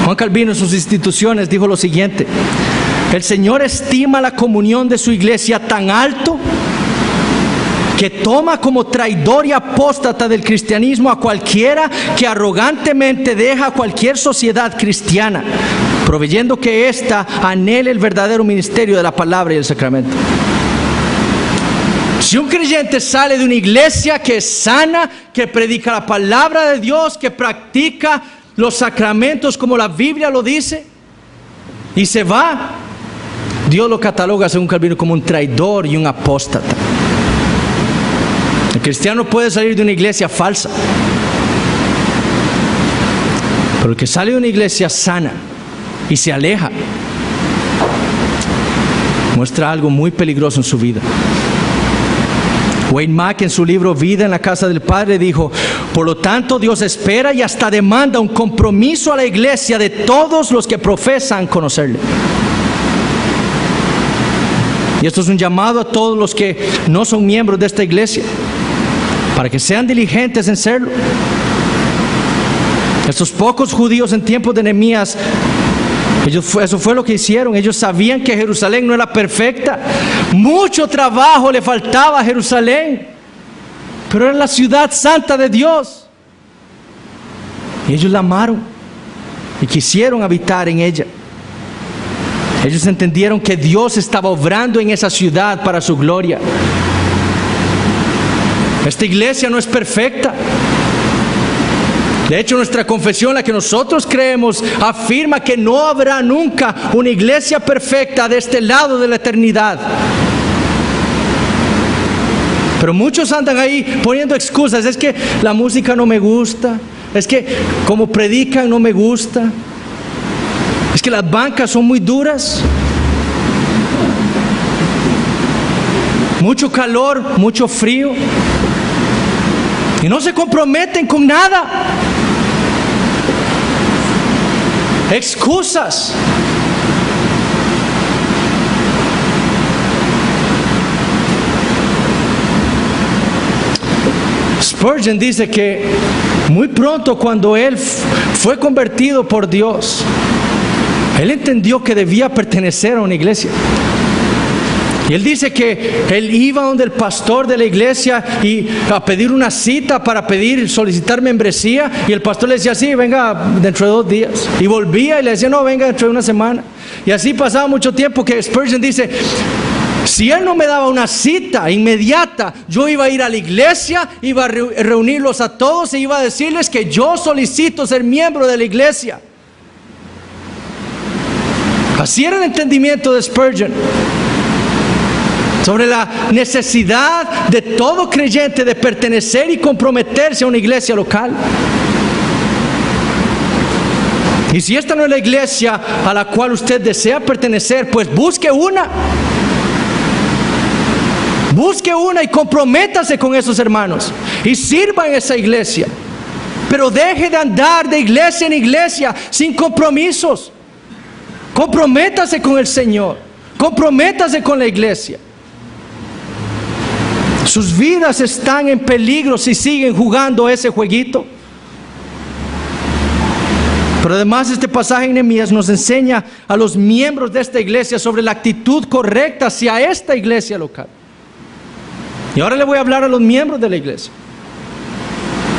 Juan Calvino en sus Instituciones dijo lo siguiente: el Señor estima la comunión de su iglesia tan alto que toma como traidor y apóstata del cristianismo a cualquiera que arrogantemente deja cualquier sociedad cristiana, proveyendo que ésta anhele el verdadero ministerio de la palabra y el sacramento. Si un creyente sale de una iglesia que es sana, que predica la palabra de Dios, que practica los sacramentos como la Biblia lo dice, y se va, Dios lo cataloga, según Calvino, como un traidor y un apóstata. El cristiano puede salir de una iglesia falsa, pero el que sale de una iglesia sana y se aleja, muestra algo muy peligroso en su vida. Wayne Mack, en su libro Vida en la Casa del Padre, dijo: por lo tanto, Dios espera y hasta demanda un compromiso a la iglesia de todos los que profesan conocerle. Y esto es un llamado a todos los que no son miembros de esta iglesia, para que sean diligentes en serlo. Estos pocos judíos en tiempos de Nehemías, eso fue lo que hicieron. Ellos sabían que Jerusalén no era perfecta. Mucho trabajo le faltaba a Jerusalén, pero era la ciudad santa de Dios. Y ellos la amaron y quisieron habitar en ella. Ellos entendieron que Dios estaba obrando en esa ciudad para su gloria. Esta iglesia no es perfecta. De hecho, nuestra confesión, la que nosotros creemos, afirma que no habrá nunca una iglesia perfecta de este lado de la eternidad. Pero muchos andan ahí poniendo excusas. Es que la música no me gusta. Es que como predican no me gusta. Es que las bancas son muy duras. Mucho calor, mucho frío. Y no se comprometen con nada. Excusas. Spurgeon dice que muy pronto, cuando él fue convertido por Dios, él entendió que debía pertenecer a una iglesia. Y él dice que él iba donde el pastor de la iglesia y a pedir una cita para solicitar membresía, y el pastor le decía: sí, venga dentro de 2 días. Y volvía y le decía: no, venga dentro de 1 semana. Y así pasaba mucho tiempo, que Spurgeon dice: si él no me daba una cita inmediata, yo iba a ir a la iglesia, iba a reunirlos a todos e iba a decirles que yo solicito ser miembro de la iglesia. Así era el entendimiento de Spurgeon sobre la necesidad de todo creyente de pertenecer y comprometerse a una iglesia local. Y si esta no es la iglesia a la cual usted desea pertenecer, pues busque una. Busque una y comprométase con esos hermanos y sirva en esa iglesia. Pero deje de andar de iglesia en iglesia sin compromisos. Comprométase con el Señor. Comprométase con la iglesia. Sus vidas están en peligro si siguen jugando ese jueguito. Pero además, este pasaje en Nehemías nos enseña a los miembros de esta iglesia sobre la actitud correcta hacia esta iglesia local. Y ahora le voy a hablar a los miembros de la iglesia.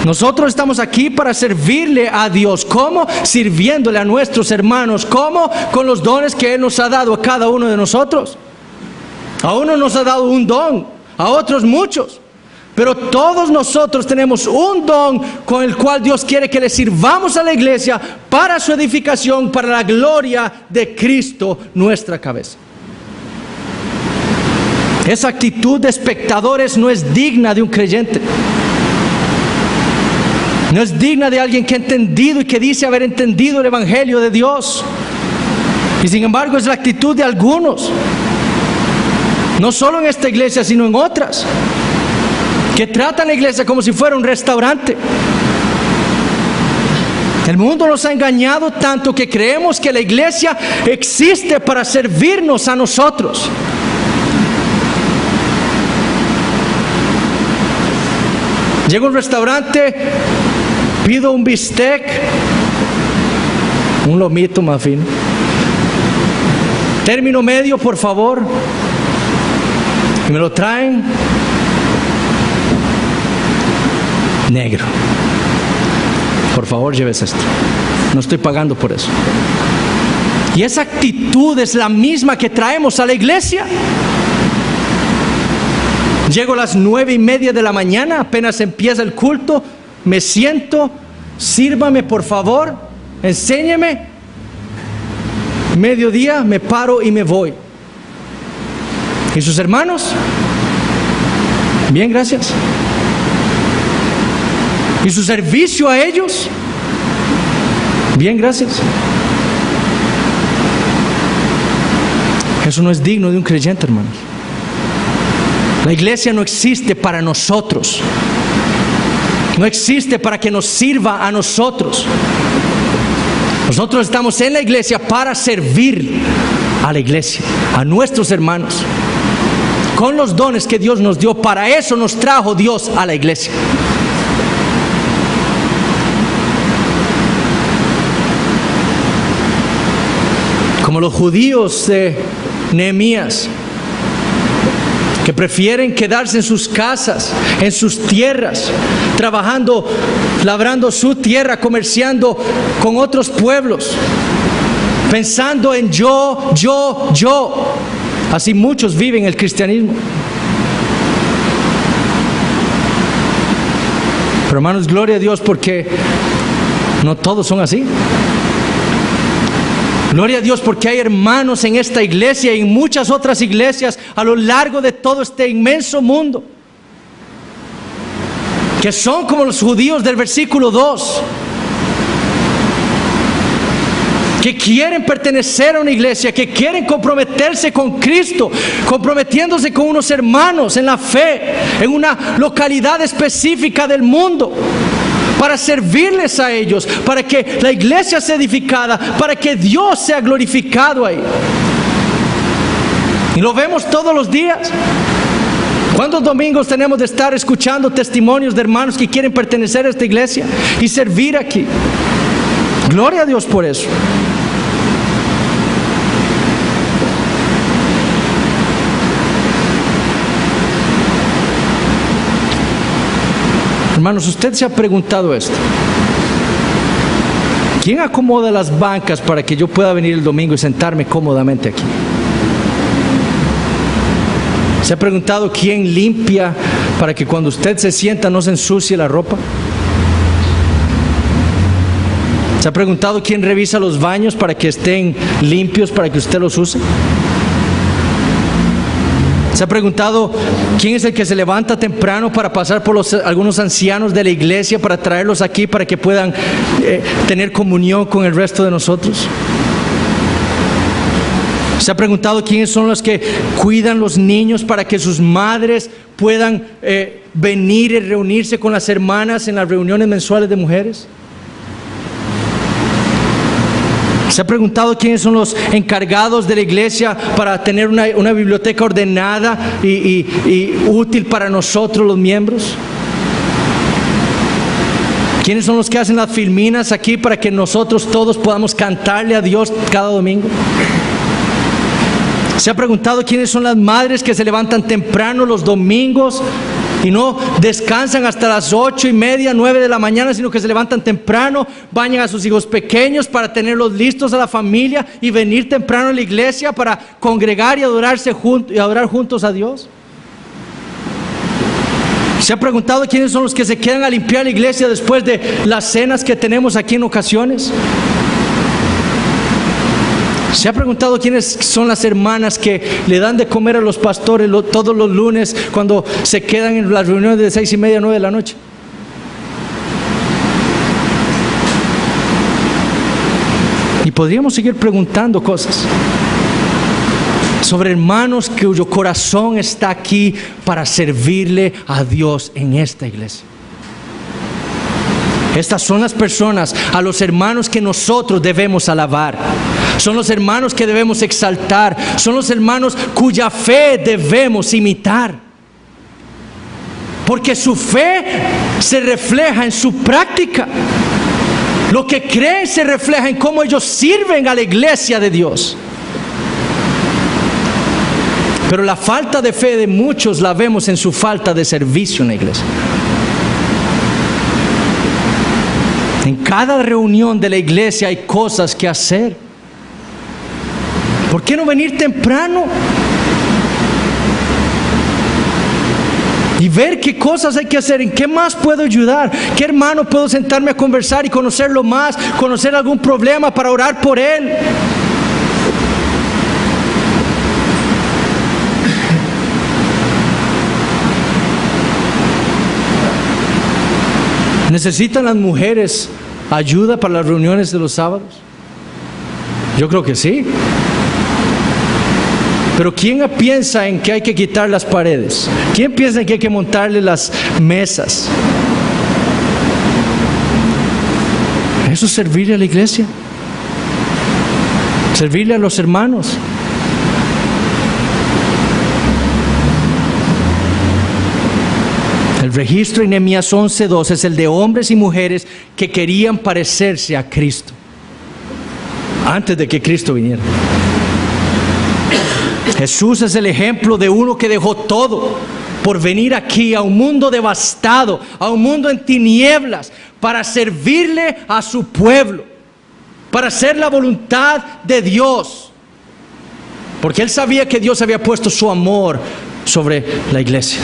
Nosotros estamos aquí para servirle a Dios. ¿Cómo? Sirviéndole a nuestros hermanos. ¿Cómo? Con los dones que Él nos ha dado a cada uno de nosotros. A uno nos ha dado un don, a otros muchos. Pero todos nosotros tenemos un don con el cual Dios quiere que le sirvamos a la iglesia para su edificación, para la gloria de Cristo, nuestra cabeza. Esa actitud de espectadores no es digna de un creyente. No es digna de alguien que ha entendido y que dice haber entendido el Evangelio de Dios. Y sin embargo es la actitud de algunos, no solo en esta iglesia, sino en otras, que tratan la iglesia como si fuera un restaurante. El mundo nos ha engañado tanto que creemos que la iglesia existe para servirnos a nosotros. Llego a un restaurante, pido un bistec, un lomito más fino. Término medio, por favor. Y me lo traen negro. Por favor, lleves esto. No estoy pagando por eso. Y esa actitud es la misma que traemos a la iglesia. Llego a las 9:30 de la mañana, apenas empieza el culto, me siento, sírvame por favor, enséñeme. Mediodía me paro y me voy. ¿Y sus hermanos? Bien, gracias. ¿Y su servicio a ellos? Bien, gracias. Eso no es digno de un creyente, hermanos. La iglesia no existe para nosotros. No existe para que nos sirva a nosotros. Nosotros estamos en la iglesia para servir a la iglesia, a nuestros hermanos, con los dones que Dios nos dio. Para eso nos trajo Dios a la iglesia. Como los judíos de Nehemías, que prefieren quedarse en sus casas, en sus tierras, trabajando, labrando su tierra, comerciando con otros pueblos, pensando en yo. Así muchos viven el cristianismo. Pero hermanos, gloria a Dios, porque no todos son así. Gloria a Dios porque hay hermanos en esta iglesia y en muchas otras iglesias a lo largo de todo este inmenso mundo que son como los judíos del versículo 2, que quieren pertenecer a una iglesia, que quieren comprometerse con Cristo, comprometiéndose con unos hermanos en la fe, en una localidad específica del mundo, para servirles a ellos, para que la iglesia sea edificada, para que Dios sea glorificado ahí. Y lo vemos todos los días. ¿Cuántos domingos tenemos de estar escuchando testimonios de hermanos que quieren pertenecer a esta iglesia y servir aquí? Gloria a Dios por eso. Hermanos, usted se ha preguntado esto: ¿quién acomoda las bancas para que yo pueda venir el domingo y sentarme cómodamente aquí? ¿Se ha preguntado quién limpia para que cuando usted se sienta no se ensucie la ropa? ¿Se ha preguntado quién revisa los baños para que estén limpios para que usted los use? ¿Se ha preguntado quién es el que se levanta temprano para pasar por algunos ancianos de la iglesia para traerlos aquí para que puedan tener comunión con el resto de nosotros? ¿Se ha preguntado quiénes son los que cuidan los niños para que sus madres puedan venir y reunirse con las hermanas en las reuniones mensuales de mujeres? ¿Se ha preguntado quiénes son los encargados de la iglesia para tener una biblioteca ordenada y útil para nosotros los miembros? ¿Quiénes son los que hacen las filminas aquí para que nosotros todos podamos cantarle a Dios cada domingo? ¿Se ha preguntado quiénes son las madres que se levantan temprano los domingos y no descansan hasta las 8:30, 9 de la mañana, sino que se levantan temprano, bañan a sus hijos pequeños para tenerlos listos a la familia y venir temprano a la iglesia para congregar y adorar juntos a Dios? ¿Se ha preguntado quiénes son los que se quedan a limpiar la iglesia después de las cenas que tenemos aquí en ocasiones? ¿Se ha preguntado quiénes son las hermanas que le dan de comer a los pastores todos los lunes cuando se quedan en las reuniones de 6:30, 9 de la noche? podríamos seguir preguntando cosas sobre hermanos cuyo corazón está aquí para servirle a Dios en esta iglesia. Estas son las personas, a los hermanos que nosotros debemos alabar. Son los hermanos que debemos exaltar. Son los hermanos cuya fe debemos imitar. Porque su fe se refleja en su práctica. Lo que creen se refleja en cómo ellos sirven a la iglesia de Dios. Pero la falta de fe de muchos la vemos en su falta de servicio en la iglesia. En cada reunión de la iglesia hay cosas que hacer. ¿Por qué no venir temprano? Y ver qué cosas hay que hacer, en qué más puedo ayudar, qué hermano puedo sentarme a conversar y conocerlo más, conocer algún problema para orar por él. ¿Necesitan las mujeres ayuda para las reuniones de los sábados? Yo creo que sí. Pero ¿quién piensa en que hay que quitar las paredes? ¿Quién piensa en que hay que montarle las mesas? ¿Eso es servirle a la iglesia? ¿Servirle a los hermanos? El registro en Nehemías 11:2 es el de hombres y mujeres que querían parecerse a Cristo antes de que Cristo viniera. Jesús es el ejemplo de uno que dejó todo por venir aquí a un mundo devastado, a un mundo en tinieblas, para servirle a su pueblo, para hacer la voluntad de Dios, porque él sabía que Dios había puesto su amor sobre la iglesia.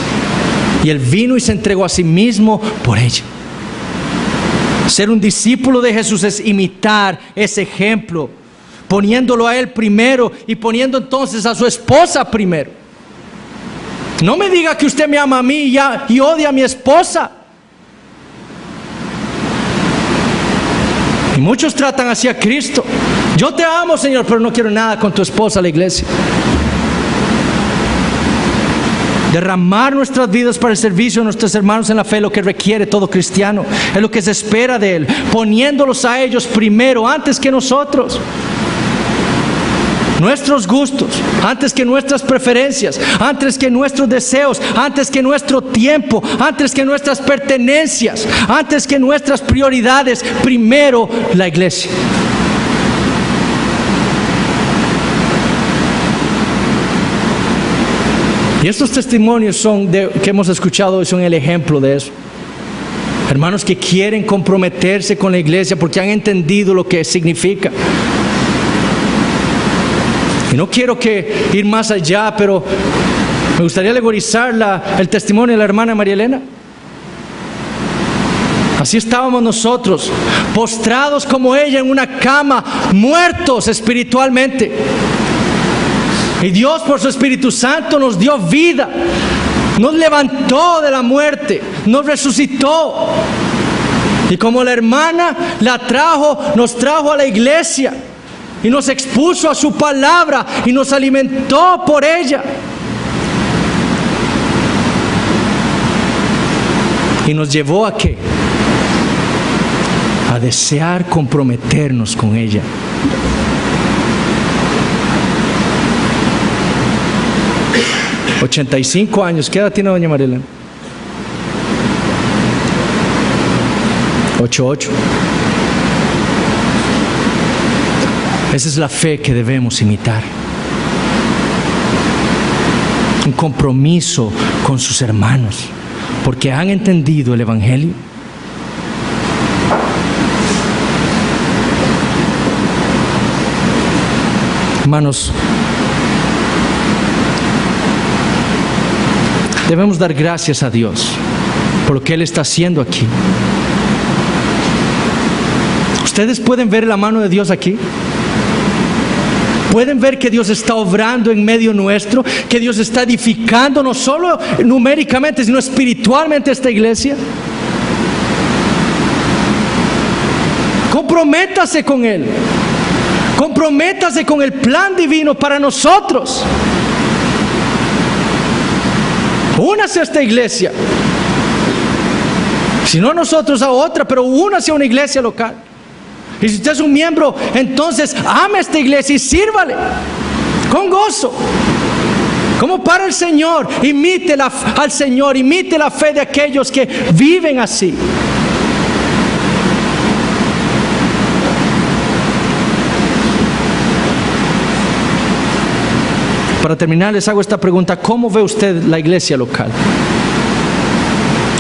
Y él vino y se entregó a sí mismo por ella. Ser un discípulo de Jesús es imitar ese ejemplo, poniéndolo a él primero y poniendo entonces a su esposa primero. No me diga que usted me ama a mí y odia a mi esposa. Y muchos tratan así a Cristo. Yo te amo, Señor, pero no quiero nada con tu esposa, la iglesia. Derramar nuestras vidas para el servicio de nuestros hermanos en la fe es lo que requiere todo cristiano. Es lo que se espera de él, poniéndolos a ellos primero, antes que nosotros. Nuestros gustos, antes que nuestras preferencias, antes que nuestros deseos, antes que nuestro tiempo, antes que nuestras pertenencias, antes que nuestras prioridades, primero la iglesia. Y estos testimonios que hemos escuchado hoy son el ejemplo de eso. Hermanos que quieren comprometerse con la iglesia porque han entendido lo que significa. Y no quiero ir más allá, pero me gustaría alegorizar el testimonio de la hermana María Elena. Así estábamos nosotros, postrados como ella en una cama, muertos espiritualmente. Y Dios por su Espíritu Santo nos dio vida, nos levantó de la muerte, nos resucitó. Y como la hermana nos trajo a la iglesia y nos expuso a su palabra y nos alimentó por ella. Y nos llevó ¿a qué? A desear comprometernos con ella. $85 años. ¿Qué edad tiene doña Mariela? 88. Esa es la fe que debemos imitar. Un compromiso con sus hermanos, porque han entendido el Evangelio. Hermanos, debemos dar gracias a Dios por lo que Él está haciendo aquí. ¿Ustedes pueden ver la mano de Dios aquí? ¿Pueden ver que Dios está obrando en medio nuestro? Que Dios está edificando no solo numéricamente, sino espiritualmente esta iglesia. Comprométase con Él. Comprométase con el plan divino para nosotros. Únase a esta iglesia. Si no nosotros a otra, pero únase a una iglesia local. Y si usted es un miembro, entonces ame a esta iglesia y sírvale con gozo. Como para el Señor, imite al Señor, imite la fe de aquellos que viven así. Para terminar, les hago esta pregunta: ¿cómo ve usted la iglesia local?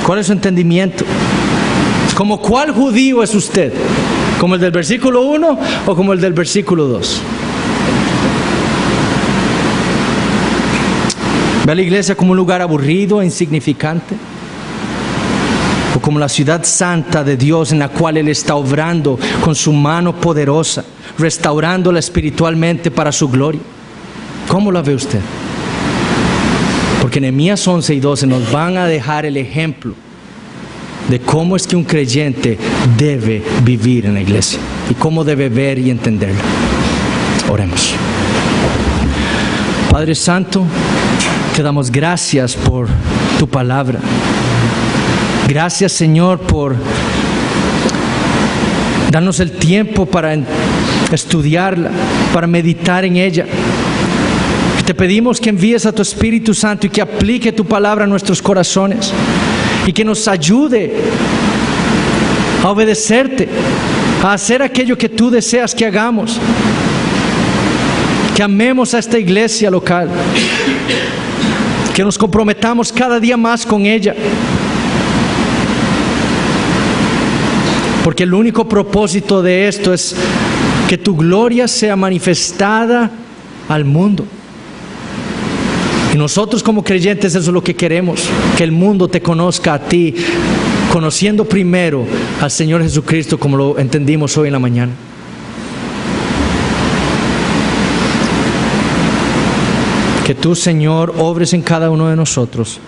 ¿Cuál es su entendimiento? ¿Como cuál judío es usted? ¿Como el del versículo 1 o como el del versículo 2? ¿Ve a la iglesia como un lugar aburrido e insignificante? ¿O como la ciudad santa de Dios en la cual Él está obrando con su mano poderosa, restaurándola espiritualmente para su gloria? ¿Cómo la ve usted? Porque Nehemías 11 y 12 nos van a dejar el ejemplo de cómo es que un creyente debe vivir en la iglesia y cómo debe ver y entenderla. Oremos. Padre Santo, te damos gracias por tu palabra. Gracias, Señor, por darnos el tiempo para estudiarla, para meditar en ella. Te pedimos que envíes a tu Espíritu Santo y que aplique tu palabra a nuestros corazones y que nos ayude a obedecerte, a hacer aquello que tú deseas que hagamos, que amemos a esta iglesia local, que nos comprometamos cada día más con ella, porque el único propósito de esto es que tu gloria sea manifestada al mundo. Y nosotros como creyentes eso es lo que queremos, que el mundo te conozca a ti, conociendo primero al Señor Jesucristo como lo entendimos hoy en la mañana. Que tú, Señor, obres en cada uno de nosotros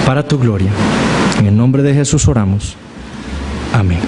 para tu gloria. En el nombre de Jesús oramos. Amén.